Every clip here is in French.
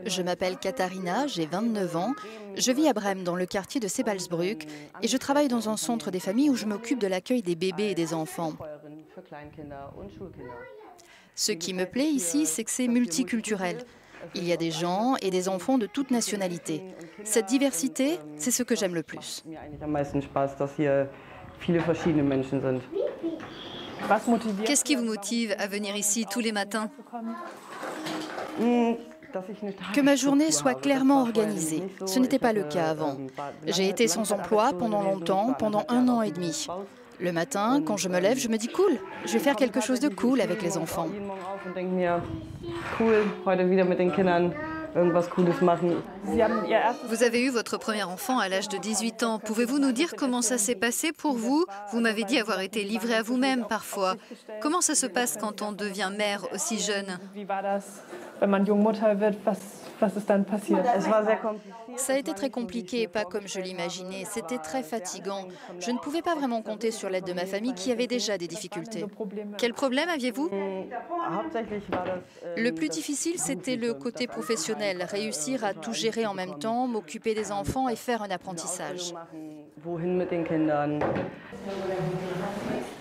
Je m'appelle Katharina, j'ai 29 ans. Je vis à Brême, dans le quartier de Sebalsbrück, et je travaille dans un centre des familles où je m'occupe de l'accueil des bébés et des enfants. Ce qui me plaît ici, c'est que c'est multiculturel. Il y a des gens et des enfants de toutes nationalités. Cette diversité, c'est ce que j'aime le plus. Qu'est-ce qui vous motive à venir ici tous les matins? Que ma journée soit clairement organisée. Ce n'était pas le cas avant. J'ai été sans emploi pendant longtemps, pendant 1 an et demi. Le matin, quand je me lève, je me dis cool, je vais faire quelque chose de cool avec les enfants. Vous avez eu votre premier enfant à l'âge de 18 ans. Pouvez-vous nous dire comment ça s'est passé pour vous? Vous m'avez dit avoir été livrée à vous-même parfois. Comment ça se passe quand on devient mère aussi jeune? Ça a été très compliqué, pas comme je l'imaginais. C'était très fatigant. Je ne pouvais pas vraiment compter sur l'aide de ma famille qui avait déjà des difficultés. Quel problème aviez-vous? Le plus difficile, c'était le côté professionnel. Réussir à tout gérer en même temps, m'occuper des enfants et faire un apprentissage.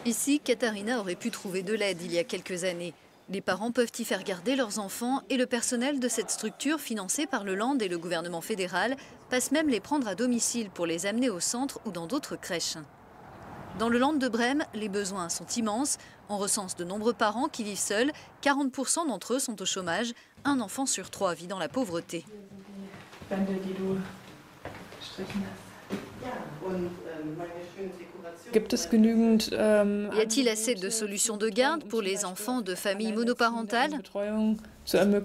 Ici, Katharina aurait pu trouver de l'aide il y a quelques années. Les parents peuvent y faire garder leurs enfants et le personnel de cette structure financée par le Land et le gouvernement fédéral passe même les prendre à domicile pour les amener au centre ou dans d'autres crèches. Dans le Land de Brême, les besoins sont immenses. On recense de nombreux parents qui vivent seuls. 40% d'entre eux sont au chômage. Un enfant sur 3 vit dans la pauvreté. Y a-t-il assez de solutions de garde pour les enfants de familles monoparentales? Je ne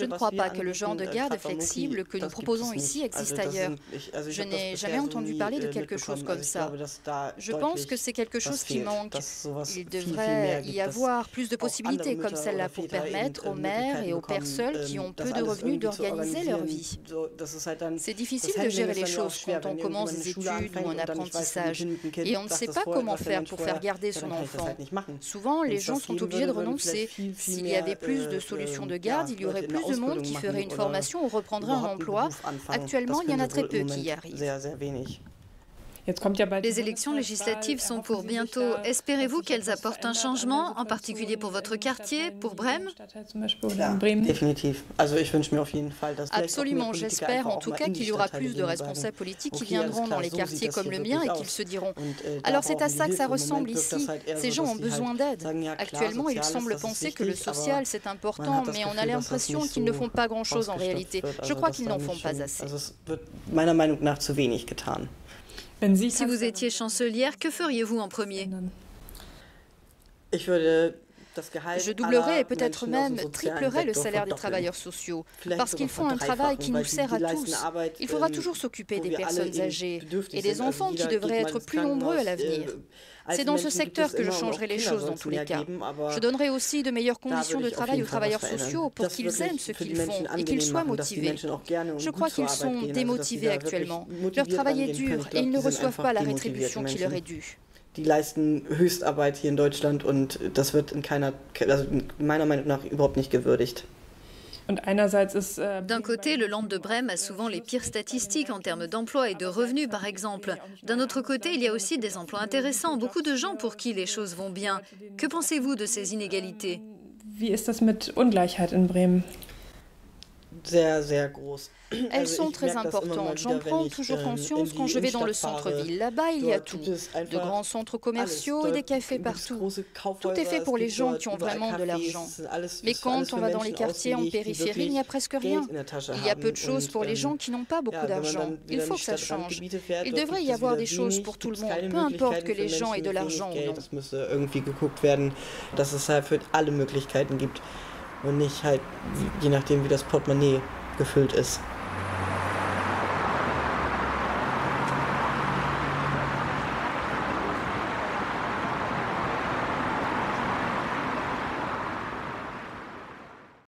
crois pas que le genre de garde flexible que nous proposons ici existe ailleurs. Je n'ai jamais entendu parler de quelque chose comme ça. Je pense que c'est quelque chose qui manque. Il devrait y avoir plus de possibilités comme celle-là pour permettre aux mères et aux pères seuls qui ont peu de revenus d'organiser leur vie. C'est difficile de gérer les choses quand on commence des études ou un apprentissage et on ne sait pas comment faire pour faire garder son enfant. Souvent, les gens sont obligés de renoncer. S'il y avait plus de solutions de garde, il y aurait plus de monde qui ferait une formation ou reprendrait un emploi. Actuellement, il y en a très peu qui y arrivent. Les élections législatives sont pour bientôt. Espérez-vous qu'elles apportent un changement, en particulier pour votre quartier, pour Brême? Absolument, j'espère en tout cas qu'il y aura plus de responsables politiques qui viendront dans les quartiers comme le mien et qu'ils se diront « Alors c'est à ça que ça ressemble ici, ces gens ont besoin d'aide ». Actuellement, ils semblent penser que le social c'est important, mais on a l'impression qu'ils ne font pas grand-chose en réalité. Je crois qu'ils n'en font pas assez. Si vous étiez chancelière, que feriez-vous en premier? Je doublerai et peut-être même triplerai le salaire des travailleurs sociaux, parce qu'ils font un travail qui nous sert à tous. Il faudra toujours s'occuper des personnes âgées et des enfants qui devraient être plus nombreux à l'avenir. C'est dans ce secteur que je changerai les choses dans tous les cas. Je donnerai aussi de meilleures conditions de travail aux travailleurs sociaux pour qu'ils aiment ce qu'ils font et qu'ils soient motivés. Je crois qu'ils sont démotivés actuellement. Leur travail est dur et ils ne reçoivent pas la rétribution qui leur est due. Die leisten Höchstarbeit hier in Deutschland und das wird meiner Meinung nach überhaupt nicht gewürdigt. D'un côté, le Land de Brême a souvent les pires statistiques en termes d'emploi et de revenus, par exemple. D'un autre côté, il y a aussi des emplois intéressants, beaucoup de gens pour qui les choses vont bien. Que pensez-vous de ces inégalités? Elles sont très importantes. J'en prends toujours conscience quand je vais dans le centre-ville. Là-bas, il y a tout. De grands centres commerciaux et des cafés partout. Tout est fait pour les gens qui ont vraiment de l'argent. Mais quand on va dans les quartiers en périphérie, il n'y a presque rien. Il y a peu de choses pour les gens qui n'ont pas beaucoup d'argent. Il faut que ça change. Il devrait y avoir des choses pour tout le monde, peu importe que les gens aient de l'argent ou non. Und nicht halt, je nachdem wie das Portemonnaie gefüllt ist.